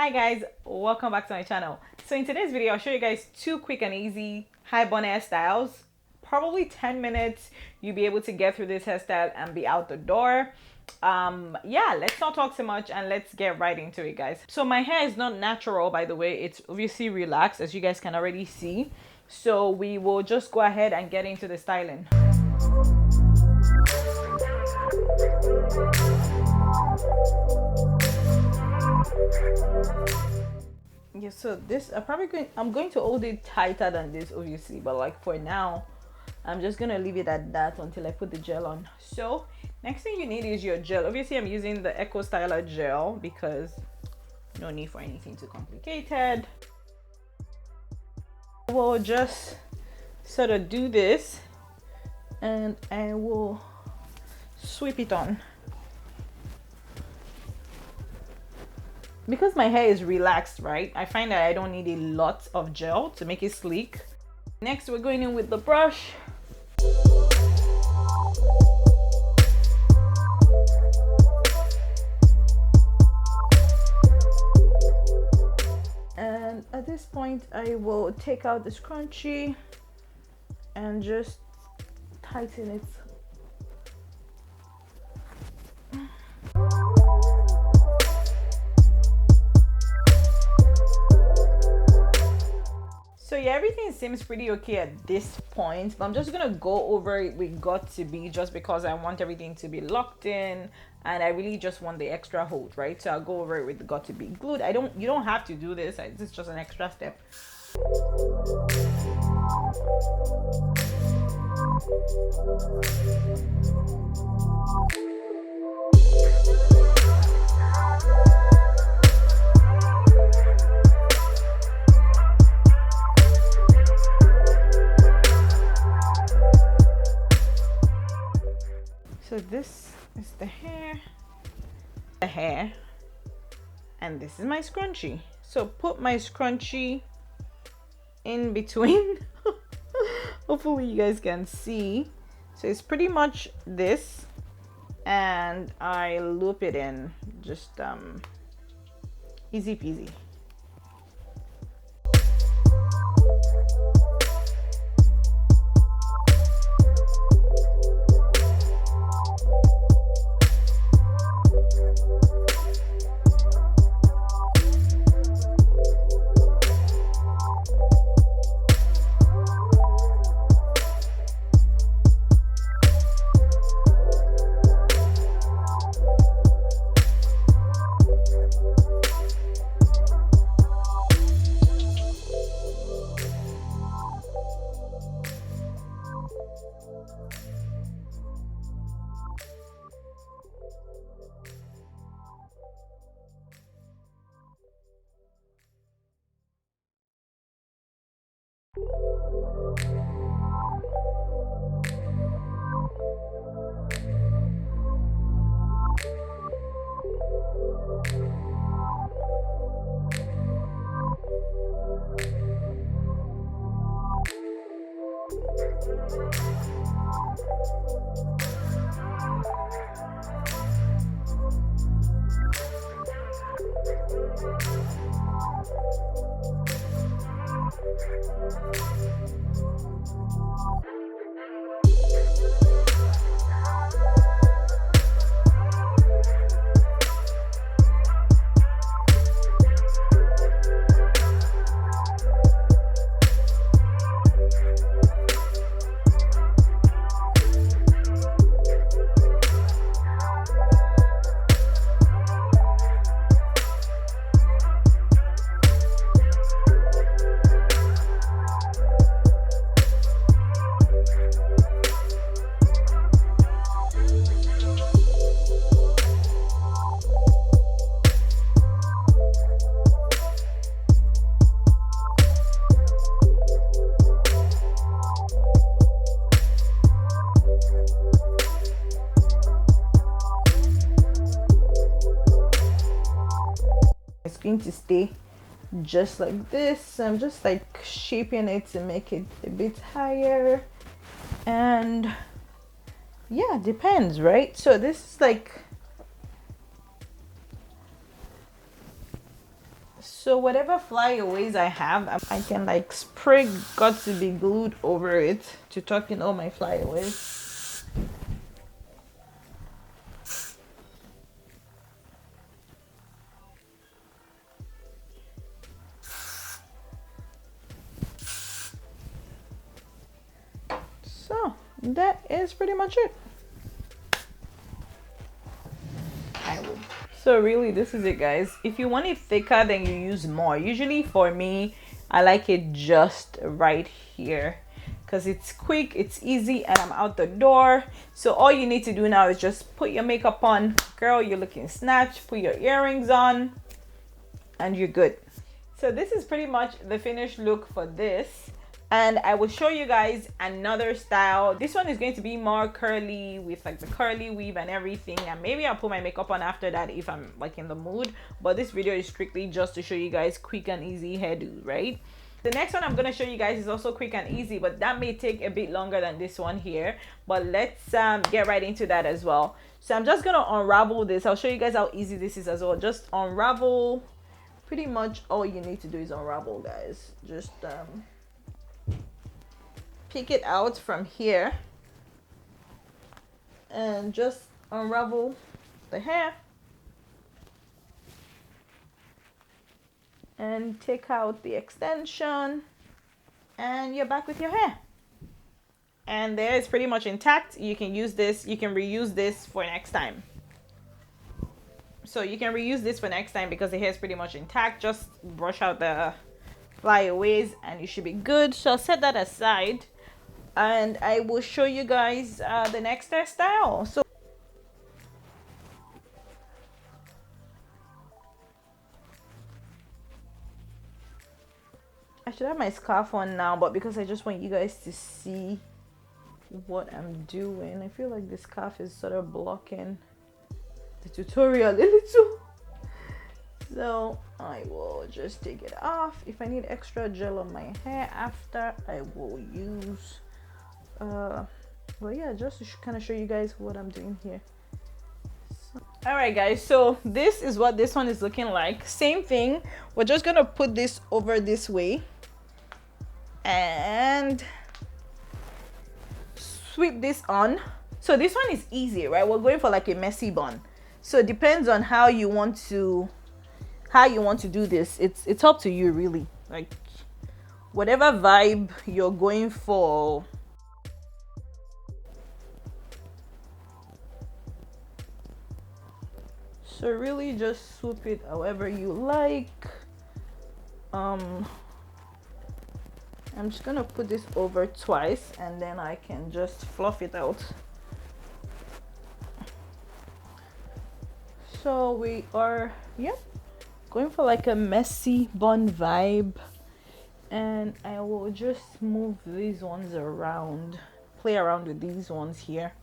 Hi guys, welcome back to my channel. So in today's video, I'll show you guys two quick and easy high bun hairstyles. Probably 10 minutes, you'll be able to get through this hairstyle and be out the door. Yeah, let's not talk too much and let's get right into it, guys. So my hair is not natural, by the way. It's obviously relaxed, as you guys can already see. So we will just go ahead and get into the styling. Yeah, so this I'm going to hold it tighter than this, obviously, but like for now I'm just gonna leave it at that until I put the gel on. So next thing you need is your gel. Obviously I'm using the Eco Styler gel because no need for anything too complicated. We'll just sort of do this and I will sweep it on. Because my hair is relaxed, right? I find that I don't need a lot of gel to make it sleek. Next, we're going in with the brush. And at this point, I will take out the scrunchie and just tighten it. So yeah, everything seems pretty okay at this point, but I'm just gonna go over it with got to be, just because I want everything to be locked in and I really just want the extra hold, right? So I'll go over it with got to be glued. You don't have to do this. This is just an extra step. So this is the hair, and this is my scrunchie. So put my scrunchie in between. Hopefully you guys can see. So it's pretty much this, and I loop it in, just easy peasy. It's going to stay just like this. I'm just like shaping it to make it a bit higher, and yeah, depends, right? So this is like So whatever flyaways I have, I can like spray got to be glued over it to tuck in all my flyaways. So that is pretty much it. So really, this is it, guys. If you want it thicker, then you use more. Usually for me, I like it just right here because it's quick, it's easy, and I'm out the door. So all you need to do now is just put your makeup on. Girl, you're looking snatched. Put your earrings on and you're good. So this is pretty much the finished look for this. And I will show you guys another style. This one is going to be more curly with like the curly weave and everything, and maybe I'll put my makeup on after that if I'm like in the mood, but this video is strictly just to show you guys quick and easy hairdo, right? The next one I'm going to show you guys is also quick and easy, but that may take a bit longer than this one here, but let's get right into that as well. So I'm just going to unravel this. I'll show you guys how easy this is as well. Just unravel. Pretty much all you need to do is unravel, guys. Just pick it out from here and just unravel the hair and take out the extension, and you're back with your hair. And there, it's pretty much intact. You can use this, you can reuse this for next time. So you can reuse this for next time because the hair is pretty much intact. Just brush out the flyaways and you should be good. So I'll set that aside and I will show you guys the next hairstyle. So I should have my scarf on now, but because I just want you guys to see what I'm doing, I feel like the scarf is sort of blocking the tutorial a little. So I will just take it off. If I need extra gel on my hair after, I will use well, yeah, just to kind of show you guys what I'm doing here. All right, guys, so this is what this one is looking like. Same thing, we're just gonna put this over this way and sweep this on. So this one is easy, right? We're going for like a messy bun, so it depends on how you want to do this. It's up to you, really, like whatever vibe you're going for. So really just swoop it however you like. I'm just gonna put this over twice and then I can just fluff it out. So we are, yep, going for like a messy bun vibe, and I will just move these ones around, play around with these ones here.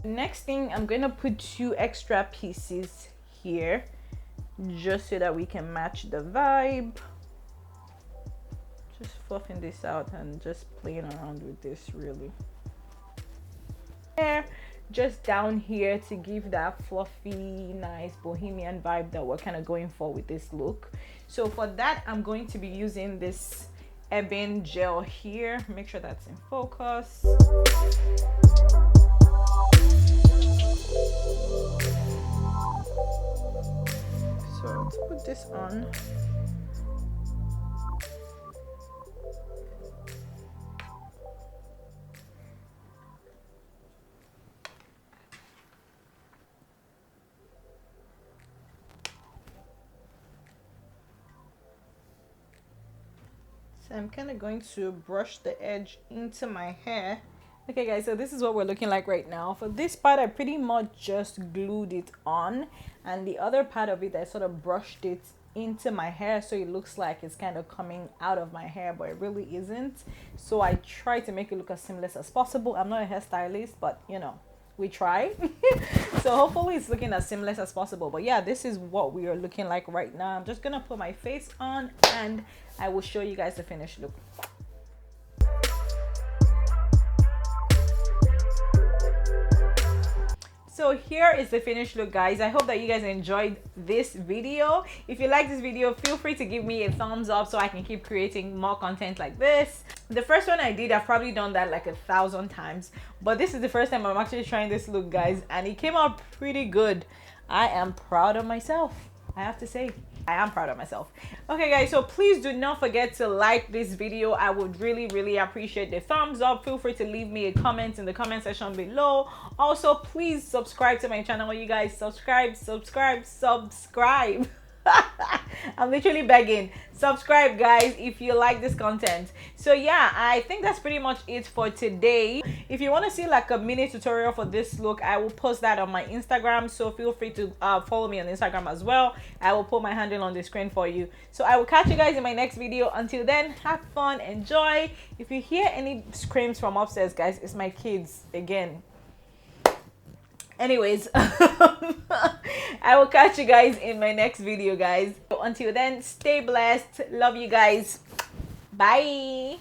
Next thing, I'm gonna put 2 extra pieces here just so that we can match the vibe. Just fluffing this out and just playing around with this, really. There, just down here to give that fluffy, nice bohemian vibe that we're kind of going for with this look. So for that, I'm going to be using this ebony gel here. Make sure that's in focus. So let's put this on. I'm kind of going to brush the edge into my hair. Okay guys, so this is what we're looking like right now. For this part, I pretty much just glued it on, and the other part of it, I sort of brushed it into my hair so it looks like it's kind of coming out of my hair, but it really isn't. So I try to make it look as seamless as possible. I'm not a hairstylist, but you know, we try. So hopefully it's looking as seamless as possible. But yeah, this is what we are looking like right now. I'm just gonna put my face on and I will show you guys the finished look. So here is the finished look, guys. I hope that you guys enjoyed this video. If you like this video, feel free to give me a thumbs up so I can keep creating more content like this. The first one I did, I've probably done that like 1,000 times, but this is the first time I'm actually trying this look, guys, and it came out pretty good. I am proud of myself, I have to say. I am proud of myself. Okay guys, so please do not forget to like this video. I would really appreciate the thumbs up. Feel free to leave me a comment in the comment section below. Also, please subscribe to my channel. You guys, subscribe. I'm literally begging. Subscribe, guys, if you like this content. So yeah, I think that's pretty much it for today. If you want to see like a mini tutorial for this look, I will post that on my Instagram, so feel free to follow me on Instagram as well. I will put my handle on the screen for you. So I will catch you guys in my next video. Until then, have fun, enjoy. If you hear any screams from upstairs, guys, it's my kids again. Anyways, I will catch you guys in my next video, guys. So until then, stay blessed. Love you guys. Bye.